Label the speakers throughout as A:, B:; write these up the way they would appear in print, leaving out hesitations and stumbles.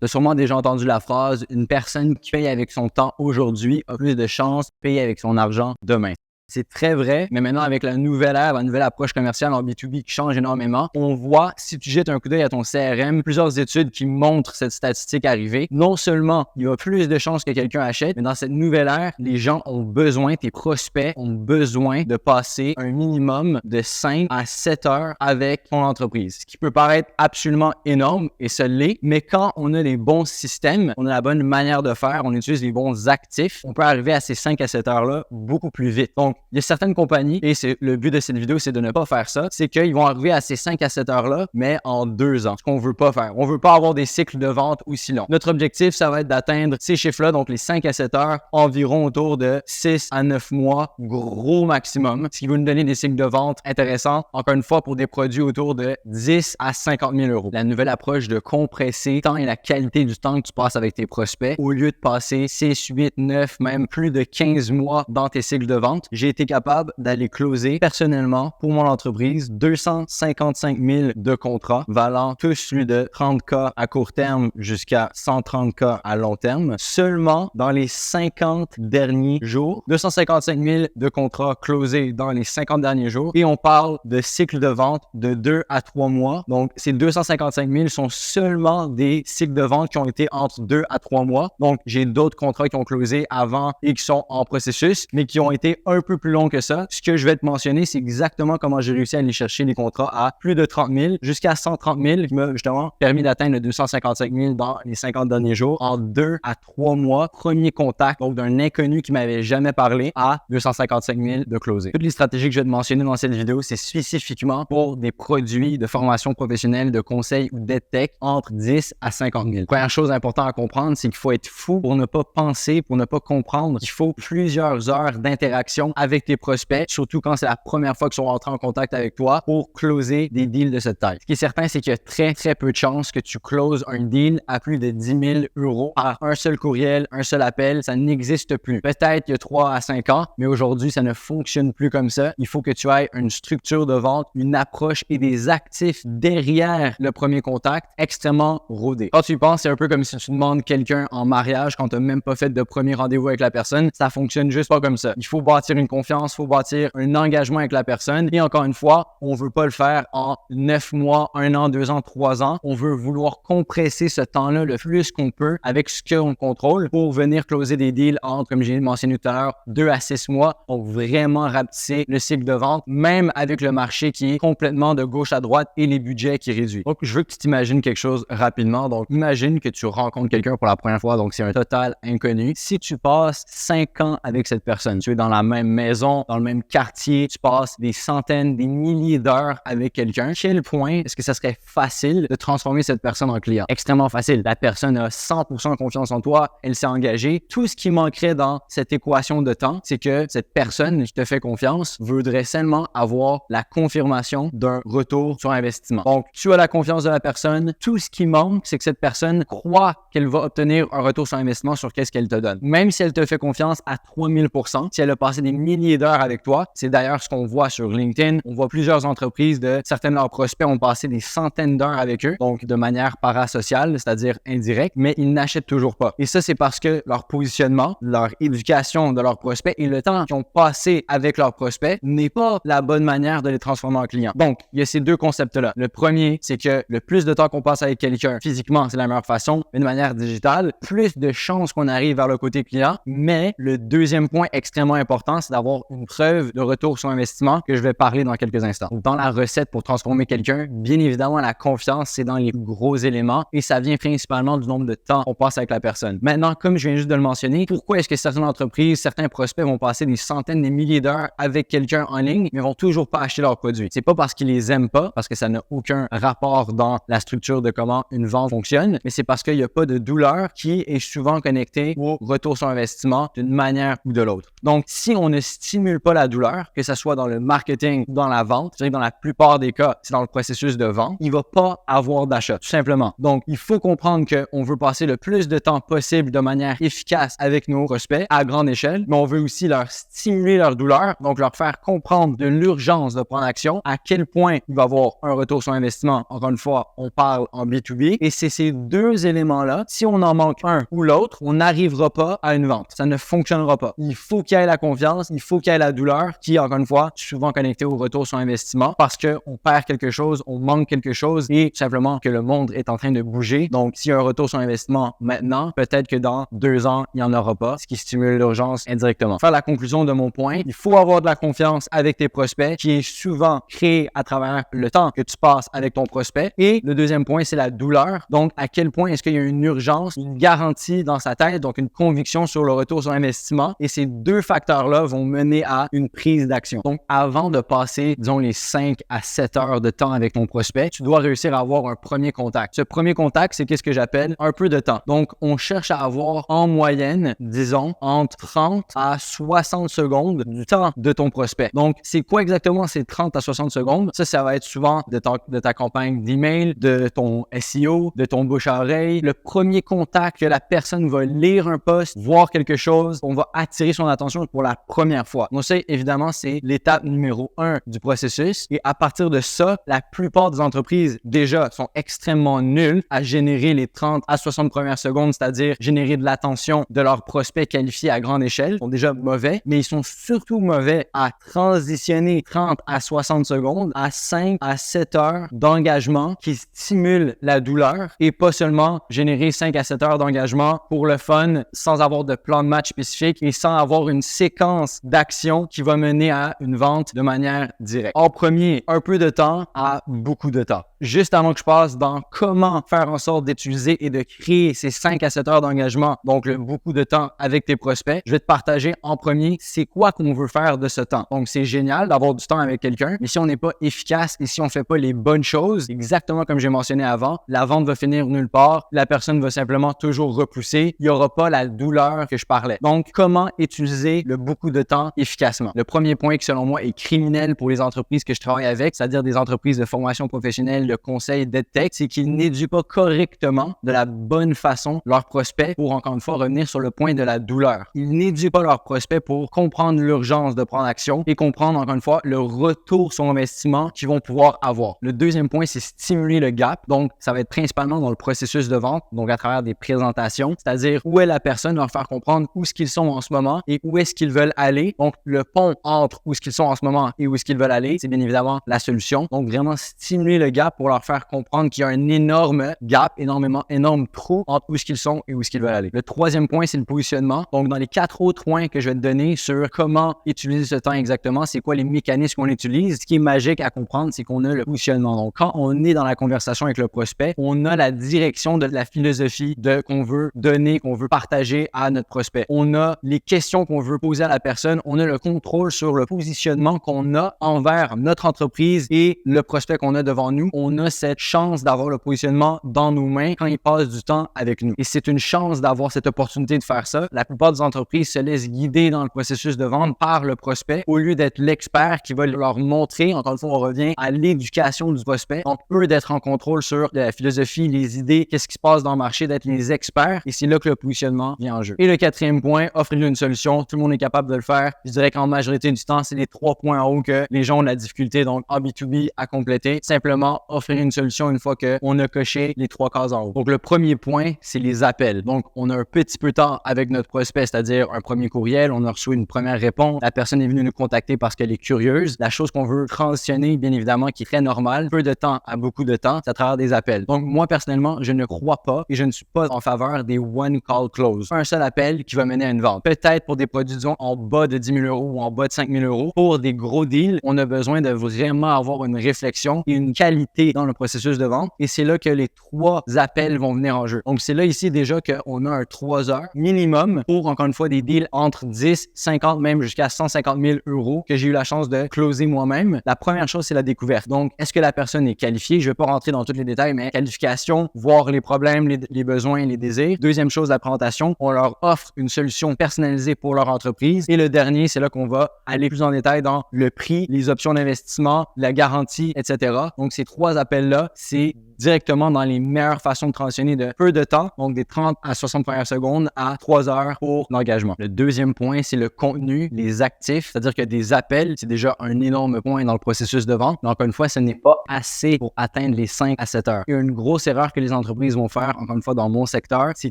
A: Tu as sûrement déjà entendu la phrase « Une personne qui paye avec son temps aujourd'hui a plus de chances de payer avec son argent demain ». C'est très vrai, mais maintenant avec la nouvelle ère, la nouvelle approche commerciale en B2B qui change énormément, on voit, si tu jettes un coup d'œil à ton CRM, plusieurs études qui montrent cette statistique arriver. Non seulement il y a plus de chances que quelqu'un achète, mais dans cette nouvelle ère, les gens ont besoin, tes prospects ont besoin de passer un minimum de 5 à 7 heures avec ton entreprise. Ce qui peut paraître absolument énorme, et ce l'est, mais quand on a les bons systèmes, on a la bonne manière de faire, on utilise les bons actifs, on peut arriver à ces 5 à 7 heures-là beaucoup plus vite. Donc, il y a certaines compagnies, et c'est le but de cette vidéo, c'est de ne pas faire ça, c'est qu'ils vont arriver à ces 5 à 7 heures-là, mais en 2 ans. Ce qu'on veut pas faire. On veut pas avoir des cycles de vente aussi longs. Notre objectif, ça va être d'atteindre ces chiffres-là, donc les 5 à 7 heures, environ autour de 6 à 9 mois, gros maximum, ce qui va nous donner des cycles de vente intéressants, encore une fois, pour des produits autour de 10 à 50 000 euros. La nouvelle approche de compresser le temps et la qualité du temps que tu passes avec tes prospects, au lieu de passer 6, 8, 9, même plus de 15 mois dans tes cycles de vente, j'ai été capable d'aller closer personnellement pour mon entreprise 255 000 de contrats valant tous plus de 30K à court terme jusqu'à 130K à long terme seulement dans les 50 derniers jours. 255 000 de contrats closés dans les 50 derniers jours et on parle de cycles de vente de 2 à 3 mois. Donc, ces 255 000 sont seulement des cycles de vente qui ont été entre 2 à 3 mois. Donc, j'ai d'autres contrats qui ont closé avant et qui sont en processus, mais qui ont été un peu plus longs que ça. Ce que je vais te mentionner, c'est exactement comment j'ai réussi à aller chercher les contrats à plus de 30 000 jusqu'à 130 000 qui m'a justement permis d'atteindre le 255 000 dans les 50 derniers jours en 2 à 3 mois. Premier contact, donc d'un inconnu qui m'avait jamais parlé à 255 000 de closer. Toutes les stratégies que je vais te mentionner dans cette vidéo, c'est spécifiquement pour des produits de formation professionnelle, de conseils ou d'EdTech entre 10 à 50 000. Première chose importante à comprendre, c'est qu'il faut être fou pour ne pas penser, pour ne pas comprendre qu'il faut plusieurs heures d'interaction avec tes prospects, surtout quand c'est la première fois qu'ils sont rentrés en contact avec toi pour closer des deals de cette taille. Ce qui est certain, c'est qu'il y a très peu de chances que tu closes un deal à plus de 10 000 euros par un seul courriel, un seul appel. Ça n'existe plus. Peut-être il y a 3 à 5 ans, mais aujourd'hui, ça ne fonctionne plus comme ça. Il faut que tu aies une structure de vente, une approche et des actifs derrière le premier contact extrêmement rodés. Quand tu y penses, c'est un peu comme si tu demandes quelqu'un en mariage quand tu n'as même pas fait de premier rendez-vous avec la personne. Ça fonctionne juste pas comme ça. Il faut bâtir une confiance, il faut bâtir un engagement avec la personne. Et encore une fois, on veut pas le faire en 9 mois, 1 an, 2 ans, 3 ans. On veut vouloir compresser ce temps-là le plus qu'on peut avec ce qu'on contrôle pour venir closer des deals entre, comme j'ai mentionné tout à l'heure, 2 à 6 mois pour vraiment rapetisser le cycle de vente, même avec le marché qui est complètement de gauche à droite et les budgets qui réduisent. Donc, je veux que tu t'imagines quelque chose rapidement. Donc, imagine que tu rencontres quelqu'un pour la première fois. Donc, c'est un total inconnu. Si tu passes 5 ans avec cette personne, tu es dans la même maison, dans le même quartier, tu passes des centaines, des milliers d'heures avec quelqu'un, quel point est-ce que ça serait facile de transformer cette personne en client? Extrêmement facile. La personne a 100% confiance en toi, elle s'est engagée. Tout ce qui manquerait dans cette équation de temps, c'est que cette personne qui te fait confiance voudrait seulement avoir la confirmation d'un retour sur investissement. Donc, tu as la confiance de la personne. Tout ce qui manque, c'est que cette personne croit qu'elle va obtenir un retour sur investissement sur qu'est-ce qu'elle te donne. Même si elle te fait confiance à 3000%, si elle a passé des milliers d'heures avec toi, c'est d'ailleurs ce qu'on voit sur LinkedIn. On voit plusieurs entreprises de certains de leurs prospects ont passé des centaines d'heures avec eux, donc de manière parasociale, c'est-à-dire indirecte, mais ils n'achètent toujours pas. Et ça, c'est parce que leur positionnement, leur éducation de leurs prospects et le temps qu'ils ont passé avec leurs prospects n'est pas la bonne manière de les transformer en clients. Donc, il y a ces deux concepts-là. Le premier, c'est que le plus de temps qu'on passe avec quelqu'un physiquement, c'est la meilleure façon, mais de manière digitale, plus de chances qu'on arrive vers le côté client. Mais le deuxième point extrêmement important, c'est d'avoir une preuve de retour sur investissement que je vais parler dans quelques instants. Dans la recette pour transformer quelqu'un, bien évidemment, la confiance, c'est dans les gros éléments et ça vient principalement du nombre de temps qu'on passe avec la personne. Maintenant, comme je viens juste de le mentionner, pourquoi est-ce que certaines entreprises, certains prospects vont passer des centaines, des milliers d'heures avec quelqu'un en ligne, mais vont toujours pas acheter leurs produits? C'est pas parce qu'ils les aiment pas, parce que ça n'a aucun rapport dans la structure de comment une vente fonctionne, mais c'est parce qu'il n'y a pas de douleur qui est souvent connectée au retour sur investissement d'une manière ou de l'autre. Donc, si on ne stimule pas la douleur, que ce soit dans le marketing ou dans la vente, je dirais que dans la plupart des cas, c'est dans le processus de vente, il va pas avoir d'achat, tout simplement. Donc, il faut comprendre qu'on veut passer le plus de temps possible de manière efficace avec nos prospects à grande échelle, mais on veut aussi leur stimuler leur douleur, donc leur faire comprendre de l'urgence de prendre action, à quel point il va avoir un retour sur investissement. Encore une fois, on parle en B2B et c'est ces deux éléments-là. Si on en manque un ou l'autre, on n'arrivera pas à une vente. Ça ne fonctionnera pas. Il faut qu'il y ait la confiance, il faut qu'il y ait la douleur qui, encore une fois, est souvent connectée au retour sur investissement parce qu'on perd quelque chose, on manque quelque chose et tout simplement que le monde est en train de bouger. Donc, s'il y a un retour sur investissement maintenant, peut-être que dans 2 ans, il n'y en aura pas, ce qui stimule l'urgence indirectement. Faire la conclusion de mon point, il faut avoir de la confiance avec tes prospects qui est souvent créée à travers le temps que tu passes avec ton prospect. Et le deuxième point, c'est la douleur. Donc, à quel point est-ce qu'il y a une urgence, une garantie dans sa tête, donc une conviction sur le retour sur investissement. Et ces deux facteurs-là vont mener à une prise d'action. Donc, avant de passer, disons, les 5 à 7 heures de temps avec ton prospect, tu dois réussir à avoir un premier contact. Ce premier contact, c'est qu'est-ce que j'appelle un peu de temps. Donc, on cherche à avoir en moyenne, disons, entre 30 à 60 secondes du temps de ton prospect. Donc, c'est quoi exactement ces 30 à 60 secondes? Ça va être souvent de ta campagne d'email, de ton SEO, de ton bouche à oreille. Le premier contact que la personne va lire un post, voir quelque chose, on va attirer son attention pour la première fois. Donc ça, évidemment, c'est l'étape numéro 1 du processus. Et à partir de ça, la plupart des entreprises, déjà, sont extrêmement nulles à générer les 30 à 60 premières secondes, c'est-à-dire générer de l'attention de leurs prospects qualifiés à grande échelle. Ils sont déjà mauvais, mais ils sont surtout mauvais à transitionner 30 à 60 secondes à 5 à 7 heures d'engagement qui stimule la douleur et pas seulement générer 5 à 7 heures d'engagement pour le fun sans avoir de plan de match spécifique et sans avoir une séquence d'action qui va mener à une vente de manière directe. En premier, un peu de temps à beaucoup de temps. Juste avant que je passe dans comment faire en sorte d'utiliser et de créer ces 5 à 7 heures d'engagement, donc beaucoup de temps avec tes prospects, je vais te partager en premier c'est quoi qu'on veut faire de ce temps. Donc, c'est génial d'avoir du temps avec quelqu'un, mais si on n'est pas efficace et si on ne fait pas les bonnes choses, exactement comme j'ai mentionné avant, la vente va finir nulle part, la personne va simplement toujours repousser, il n'y aura pas la douleur que je parlais. Donc, comment utiliser le beaucoup de temps efficacement? Le premier point qui, selon moi, est criminel pour les entreprises que je travaille avec, c'est-à-dire des entreprises de formation professionnelle, de conseil, d'EdTech, c'est qu'ils n'éduquent pas correctement de la bonne façon leurs prospects pour, encore une fois, revenir sur le point de la douleur. Ils n'éduquent pas leurs prospects pour comprendre l'urgence de prendre action et comprendre, encore une fois, le retour sur investissement qu'ils vont pouvoir avoir. Le deuxième point, c'est stimuler le gap. Donc, ça va être principalement dans le processus de vente, donc à travers des présentations, c'est-à-dire où est la personne, leur faire comprendre où est-ce qu'ils sont en ce moment et où est-ce qu'ils veulent aller. Donc, le pont entre où est-ce qu'ils sont en ce moment et où est-ce qu'ils veulent aller, c'est bien évidemment la solution. Donc, vraiment stimuler le gap pour leur faire comprendre qu'il y a un énorme gap, énorme trou entre où est-ce qu'ils sont et où est-ce qu'ils veulent aller. Le troisième point, c'est le positionnement. Donc, dans les 4 autres points que je vais te donner sur comment utiliser ce temps exactement, c'est quoi les mécanismes qu'on utilise, ce qui est magique à comprendre, c'est qu'on a le positionnement. Donc, quand on est dans la conversation avec le prospect, on a la direction de la philosophie qu'on veut donner, qu'on veut partager à notre prospect. On a les questions qu'on veut poser à la personne. On a le contrôle sur le positionnement qu'on a envers notre entreprise et le prospect qu'on a devant nous. On a cette chance d'avoir le positionnement dans nos mains quand il passe du temps avec nous. Et c'est une chance d'avoir cette opportunité de faire ça. La plupart des entreprises se laissent guider dans le processus de vente par le prospect au lieu d'être l'expert qui va leur montrer. Encore une fois, on revient à l'éducation du prospect. Donc, eux d'être en contrôle sur la philosophie, les idées, qu'est-ce qui se passe dans le marché, d'être les experts. Et c'est là que le positionnement vient en jeu. Et le quatrième point, offrir une solution. Tout le monde est capable de le faire. Je dirais qu'en majorité du temps, c'est les 3 points en haut que les gens ont de la difficulté. Donc, en B2B à compléter. Simplement, offrir une solution une fois qu'on a coché les 3 cases en haut. Donc, le premier point, c'est les appels. Donc, on a un petit peu de temps avec notre prospect, c'est-à-dire un premier courriel, on a reçu une première réponse, la personne est venue nous contacter parce qu'elle est curieuse. La chose qu'on veut transitionner, bien évidemment, qui est très normale, peu de temps à beaucoup de temps, c'est à travers des appels. Donc, moi, personnellement, je ne crois pas et je ne suis pas en faveur des one call close. Un seul appel qui va mener à une vente. Peut-être pour des produits, disons, en bas de 10 000 € ou en bas de 5 000 €. Pour des gros deals, on a besoin de vraiment avoir une réflexion et une qualité clés dans le processus de vente et c'est là que les 3 appels vont venir en jeu. Donc, c'est là ici déjà qu'on a un 3 heures minimum pour, encore une fois, des deals entre 10, 50, même jusqu'à 150 000 € que j'ai eu la chance de closer moi-même. La première chose, c'est la découverte. Donc, est-ce que la personne est qualifiée? Je ne vais pas rentrer dans tous les détails, mais qualification, voir les problèmes, les besoins, les désirs. Deuxième chose, la présentation. On leur offre une solution personnalisée pour leur entreprise. Et le dernier, c'est là qu'on va aller plus en détail dans le prix, les options d'investissement, la garantie, etc. Donc, ces 3 appels-là, c'est directement dans les meilleures façons de transitionner de peu de temps, donc des 30 à 60 premières secondes à 3 heures pour l'engagement. Le deuxième point, c'est le contenu, les actifs, c'est-à-dire que des appels, c'est déjà un énorme point dans le processus de vente. Mais encore une fois, ce n'est pas assez pour atteindre les 5 à 7 heures. Et une grosse erreur que les entreprises vont faire, encore une fois dans mon secteur, c'est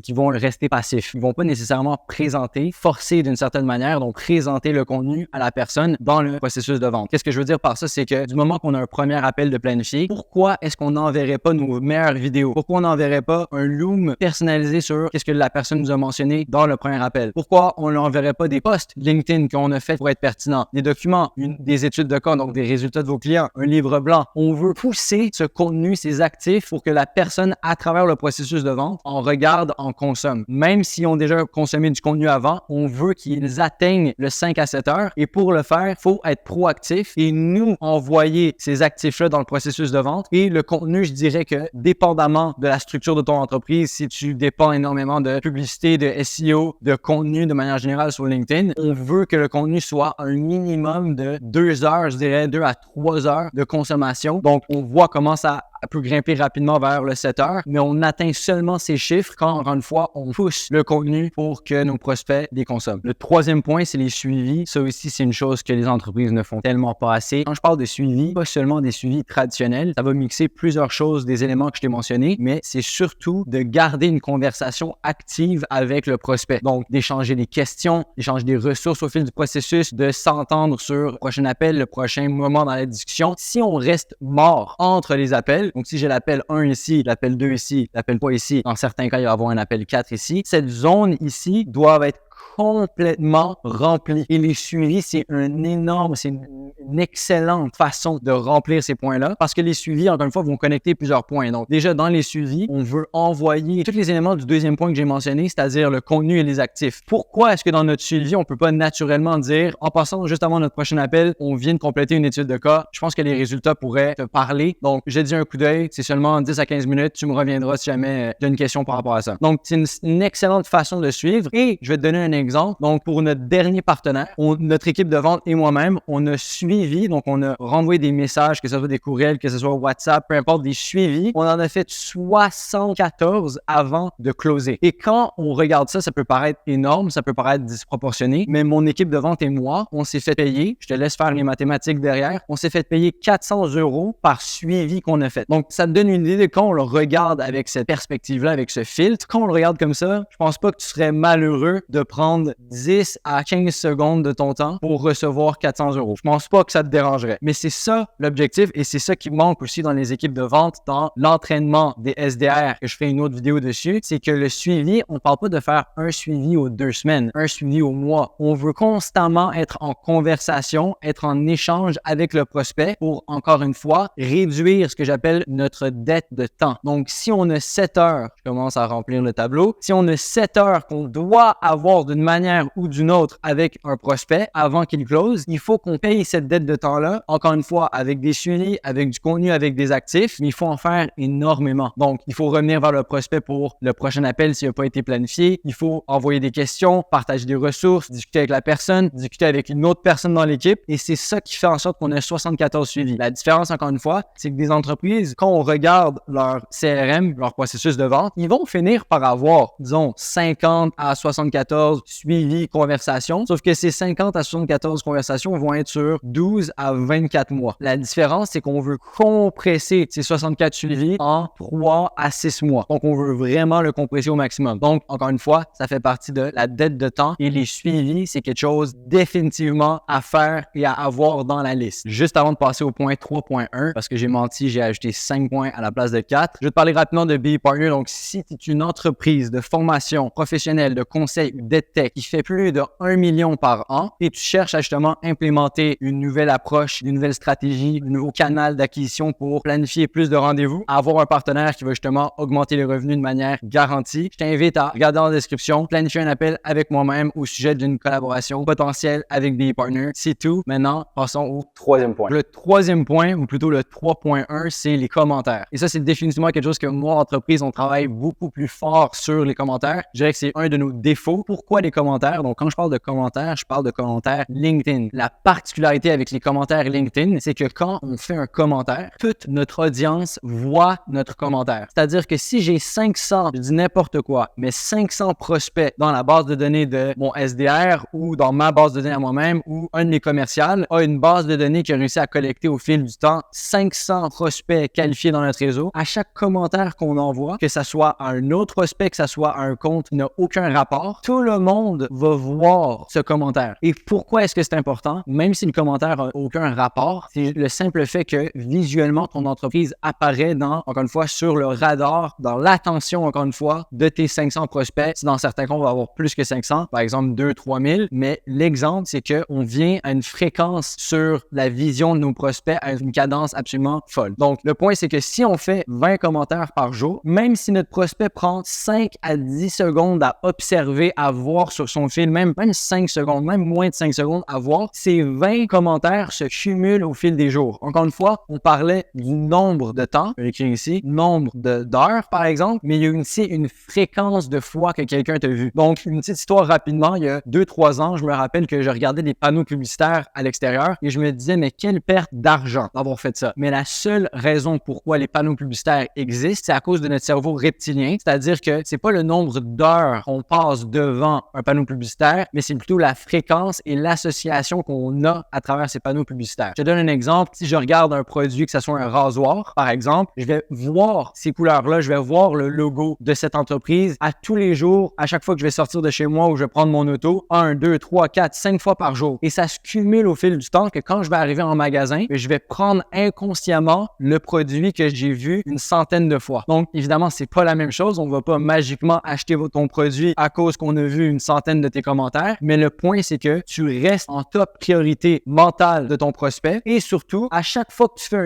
A: qu'ils vont rester passifs. Ils vont pas nécessairement présenter, forcer d'une certaine manière, donc présenter le contenu à la personne dans le processus de vente. Qu'est-ce que je veux dire par ça? C'est que du moment qu'on a un premier appel de planifié, pourquoi est-ce qu'on n'enverrait pas nos meilleures vidéos? Pourquoi on n'enverrait pas un loom personnalisé sur qu'est-ce que la personne nous a mentionné dans le premier appel? Pourquoi on n'enverrait pas des posts LinkedIn qu'on a fait pour être pertinent, des documents, des études de cas, donc des résultats de vos clients, un livre blanc? On veut pousser ce contenu, ces actifs pour que la personne, à travers le processus de vente, en regarde, en consomme. Même s'ils ont déjà consommé du contenu avant, on veut qu'ils atteignent le 5 à 7 heures et pour le faire, il faut être proactif et nous envoyer ces actifs-là dans le processus de vente. Et le contenu, je dirais que dépendamment de la structure de ton entreprise, si tu dépends énormément de publicité, de SEO, de contenu de manière générale sur LinkedIn, on veut que le contenu soit un minimum de 2 heures, je dirais 2 à 3 heures de consommation. Donc, on voit comment ça peut grimper rapidement vers le 7 heures, mais on atteint seulement ces chiffres quand, encore une fois, on pousse le contenu pour que nos prospects les consomment. Le troisième point, c'est les suivis. Ça aussi, c'est une chose que les entreprises ne font tellement pas assez. Quand je parle de suivi, pas seulement des suivis traditionnels, ça va mixer plusieurs choses des éléments que je t'ai mentionnés, mais c'est surtout de garder une conversation active avec le prospect. Donc, d'échanger des questions, d'échanger des ressources au fil du processus, de s'entendre sur le prochain appel, le prochain moment dans la discussion. Si on reste mort entre les appels, donc si j'ai l'appel 1 ici, l'appel 2 ici, l'appel 3 ici, dans certains cas, il va y avoir un appel 4 ici, cette zone ici doit être complètement rempli. Et les suivis, c'est une excellente façon de remplir ces points-là parce que les suivis, encore une fois, vont connecter plusieurs points. Donc, déjà, dans les suivis, on veut envoyer tous les éléments du deuxième point que j'ai mentionné, c'est-à-dire le contenu et les actifs. Pourquoi est-ce que dans notre suivi, on peut pas naturellement dire, en passant juste avant notre prochain appel, on vient de compléter une étude de cas, je pense que les résultats pourraient te parler. Donc, j'ai dit un coup d'œil, c'est seulement 10 à 15 minutes, tu me reviendras si jamais tu as une question par rapport à ça. Donc, c'est une excellente façon de suivre et je vais te donner un exemple. Donc, pour notre dernier partenaire, notre équipe de vente et moi-même, on a suivi, donc on a renvoyé des messages, que ce soit des courriels, que ce soit WhatsApp, peu importe, des suivis. On en a fait 74 avant de closer. Et quand on regarde ça, ça peut paraître énorme, ça peut paraître disproportionné, mais mon équipe de vente et moi, on s'est fait payer, je te laisse faire les mathématiques derrière, on s'est fait payer 400 € par suivi qu'on a fait. Donc, ça te donne une idée de quand on le regarde avec cette perspective-là, avec ce filtre. Quand on le regarde comme ça, je pense pas que tu serais malheureux de prendre 10 à 15 secondes de ton temps pour recevoir 400 €. Je pense pas que ça te dérangerait. Mais c'est ça l'objectif et c'est ça qui manque aussi dans les équipes de vente, dans l'entraînement des SDR, que je ferai une autre vidéo dessus, c'est que le suivi, on parle pas de faire un suivi aux 2 semaines, un suivi au mois. On veut constamment être en conversation, être en échange avec le prospect pour, encore une fois, réduire ce que j'appelle notre dette de temps. Donc, si on a 7 heures, je commence à remplir le tableau, si on a 7 heures qu'on doit avoir d'une manière ou d'une autre avec un prospect avant qu'il close, il faut qu'on paye cette dette de temps-là, encore une fois, avec des suivis, avec du contenu, avec des actifs, mais il faut en faire énormément. Donc, il faut revenir vers le prospect pour le prochain appel s'il n'a pas été planifié. Il faut envoyer des questions, partager des ressources, discuter avec la personne, discuter avec une autre personne dans l'équipe et c'est ça qui fait en sorte qu'on a 74 suivis. La différence, encore une fois, c'est que des entreprises, quand on regarde leur CRM, leur processus de vente, ils vont finir par avoir, disons, 50 à 74 suivis, conversations, sauf que ces 50 à 74 conversations vont être sur 12 à 24 mois. La différence, c'est qu'on veut compresser ces 64 suivis en 3 à 6 mois. Donc, on veut vraiment le compresser au maximum. Donc, encore une fois, ça fait partie de la dette de temps et les suivis, c'est quelque chose définitivement à faire et à avoir dans la liste. Juste avant de passer au point 3.1, parce que j'ai menti, j'ai ajouté 5 points à la place de 4. Je vais te parler rapidement de BE Partner. Donc, si tu es une entreprise de formation professionnelle, de conseil ou projet de tech qui fait plus de 1 million par an et tu cherches à justement implémenter une nouvelle approche, une nouvelle stratégie, un nouveau canal d'acquisition pour planifier plus de rendez-vous, avoir un partenaire qui va justement augmenter les revenus de manière garantie, je t'invite à regarder en description, planifier un appel avec moi-même au sujet d'une collaboration potentielle avec des partners. C'est tout. Maintenant, passons au troisième point. Le troisième point, ou plutôt le 3.1, c'est les commentaires. Et ça, c'est définitivement quelque chose que moi, entreprise, on travaille beaucoup plus fort sur les commentaires. Je dirais que c'est un de nos défauts. Pourquoi les commentaires? Donc, quand je parle de commentaires, je parle de commentaires LinkedIn. La particularité avec les commentaires LinkedIn, c'est que quand on fait un commentaire, toute notre audience voit notre commentaire. C'est-à-dire que si j'ai 500, je dis n'importe quoi, mais 500 prospects dans la base de données de mon SDR ou dans ma base de données à moi-même ou un de mes commerciaux a une base de données qui a réussi à collecter au fil du temps 500 prospects qualifiés dans notre réseau. À chaque commentaire qu'on envoie, que ça soit à un autre prospect, que ça soit à un compte qui n'a aucun rapport, tout le monde va voir ce commentaire. Et pourquoi est-ce que c'est important? Même si le commentaire n'a aucun rapport, c'est le simple fait que visuellement, ton entreprise apparaît encore une fois, sur le radar, dans l'attention, encore une fois, de tes 500 prospects. Si dans certains cas, on va avoir plus que 500, par exemple 2-3 000, mais l'exemple, c'est qu'on vient à une fréquence sur la vision de nos prospects à une cadence absolument folle. Donc, le point, c'est que si on fait 20 commentaires par jour, même si notre prospect prend 5 à 10 secondes à observer, à voir sur son fil, même 5 secondes, même moins de 5 secondes à voir, ces 20 commentaires se cumulent au fil des jours. Encore une fois, on parlait du nombre de temps, je vais l'écrire ici, nombre d'heures, par exemple, mais il y a aussi une fréquence de fois que quelqu'un t'a vu. Donc, une petite histoire rapidement, il y a 2-3 ans, je me rappelle que je regardais des panneaux publicitaires à l'extérieur et je me disais, mais quelle perte d'argent d'avoir fait ça. Mais la seule raison pourquoi les panneaux publicitaires existent, c'est à cause de notre cerveau reptilien, c'est-à-dire que c'est pas le nombre d'heures qu'on passe devant un panneau publicitaire, mais c'est plutôt la fréquence et l'association qu'on a à travers ces panneaux publicitaires. Je te donne un exemple. Si je regarde un produit, que ce soit un rasoir, par exemple, je vais voir ces couleurs-là, je vais voir le logo de cette entreprise à tous les jours, à chaque fois que je vais sortir de chez moi ou je vais prendre mon auto, 1, 2, 3, 4, 5 fois par jour. Et ça se cumule au fil du temps que quand je vais arriver en magasin, je vais prendre inconsciemment le produit que j'ai vu une centaine de fois. Donc, évidemment, c'est pas la même chose. On va pas magiquement acheter ton produit à cause qu'on a vu une centaine de tes commentaires. Mais le point, c'est que tu restes en top priorité mentale de ton prospect et surtout, à chaque fois que tu fais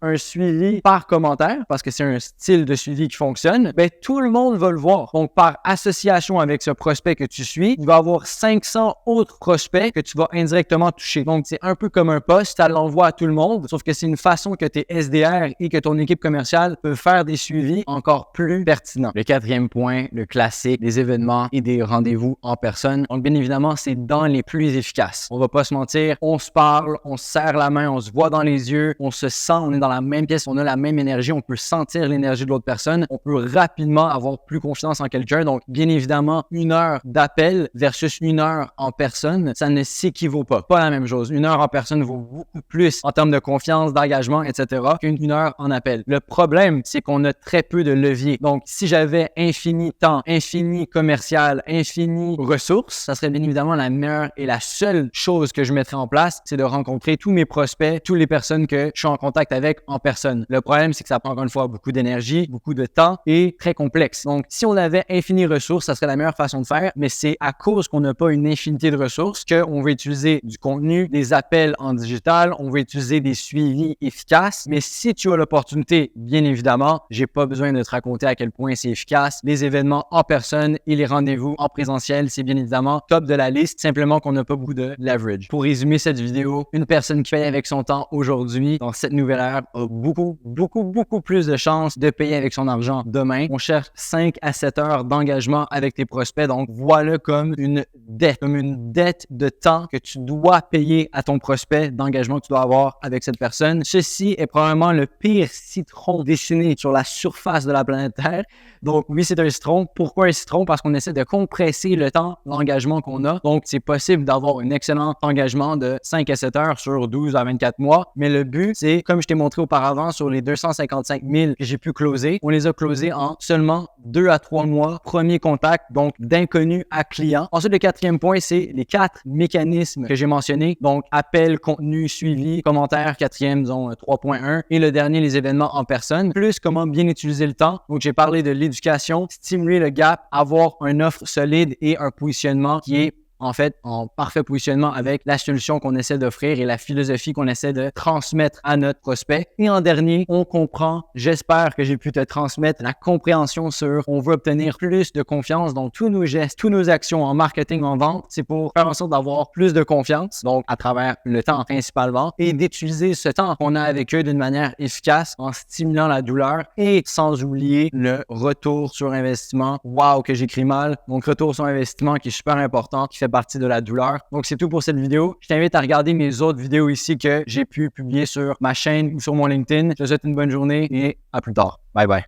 A: un suivi par commentaire, parce que c'est un style de suivi qui fonctionne, tout le monde va le voir. Donc, par association avec ce prospect que tu suis, il va y avoir 500 autres prospects que tu vas indirectement toucher. Donc, c'est un peu comme un post, ça l'envoie à tout le monde, sauf que c'est une façon que tes SDR et que ton équipe commerciale peuvent faire des suivis encore plus pertinents. Le quatrième point, le classique, des événements et des rendez-vous en personne. Donc, bien évidemment, c'est dans les plus efficaces. On va pas se mentir, on se parle, on se serre la main, on se voit dans les yeux, on se sent, on est dans la même pièce, on a la même énergie, on peut sentir l'énergie de l'autre personne, on peut rapidement avoir plus confiance en quelqu'un. Donc, bien évidemment, 1 heure d'appel versus 1 heure en personne, ça ne s'équivaut pas. Pas la même chose. 1 heure en personne vaut beaucoup plus en termes de confiance, d'engagement, etc. qu'une heure en appel. Le problème, c'est qu'on a très peu de leviers. Donc, si j'avais infini temps, infini commercial, infini ressources, ça serait bien évidemment la meilleure et la seule chose que je mettrais en place, c'est de rencontrer tous mes prospects, toutes les personnes que je suis en contact avec en personne. Le problème, c'est que ça prend encore une fois beaucoup d'énergie, beaucoup de temps et très complexe. Donc, si on avait infini ressources, ça serait la meilleure façon de faire, mais c'est à cause qu'on n'a pas une infinité de ressources qu'on va utiliser du contenu, des appels en digital, on va utiliser des suivis efficaces. Mais si tu as l'opportunité, bien évidemment, j'ai pas besoin de te raconter à quel point c'est efficace. Les événements en personne et les rendez-vous en présentiel, c'est bien évidemment top de la liste, simplement qu'on n'a pas beaucoup de leverage. Pour résumer cette vidéo, une personne qui paye avec son temps aujourd'hui, dans cette nouvelle ère, a beaucoup plus de chances de payer avec son argent demain. On cherche 5 à 7 heures d'engagement avec tes prospects, donc voilà comme une dette de temps que tu dois payer à ton prospect, d'engagement que tu dois avoir avec cette personne. Ceci est probablement le pire citron dessiné sur la surface de la planète Terre. Donc oui, c'est un citron. Pourquoi un citron? Parce qu'on essaie de compresser le temps d'engagement qu'on a. Donc, c'est possible d'avoir un excellent engagement de 5 à 7 heures sur 12 à 24 mois. Mais le but, c'est, comme je t'ai montré auparavant sur les 255 000 que j'ai pu closer, on les a closés en seulement 2 à 3 mois. Premier contact, donc d'inconnu à client. Ensuite, le quatrième point, c'est les 4 mécanismes que j'ai mentionnés. Donc, appel, contenu, suivi, commentaire, quatrième, disons 3.1. Et le dernier, les événements en personne. Plus comment bien utiliser le temps. Donc, j'ai parlé de l'éducation, stimuler le gap, avoir une offre solide valide et un positionnement qui est en fait en parfait positionnement avec la solution qu'on essaie d'offrir et la philosophie qu'on essaie de transmettre à notre prospect. Et en dernier, on comprend, j'espère que j'ai pu te transmettre la compréhension sur on veut obtenir plus de confiance. Donc, tous nos gestes, toutes nos actions en marketing, en vente, c'est pour faire en sorte d'avoir plus de confiance, donc à travers le temps principalement, et d'utiliser ce temps qu'on a avec eux d'une manière efficace en stimulant la douleur et sans oublier le retour sur investissement. Wow, que j'écris mal. Donc, retour sur investissement qui est super important, qui fait partie de la douleur. Donc, c'est tout pour cette vidéo. Je t'invite à regarder mes autres vidéos ici que j'ai pu publier sur ma chaîne ou sur mon LinkedIn. Je te souhaite une bonne journée et à plus tard. Bye bye.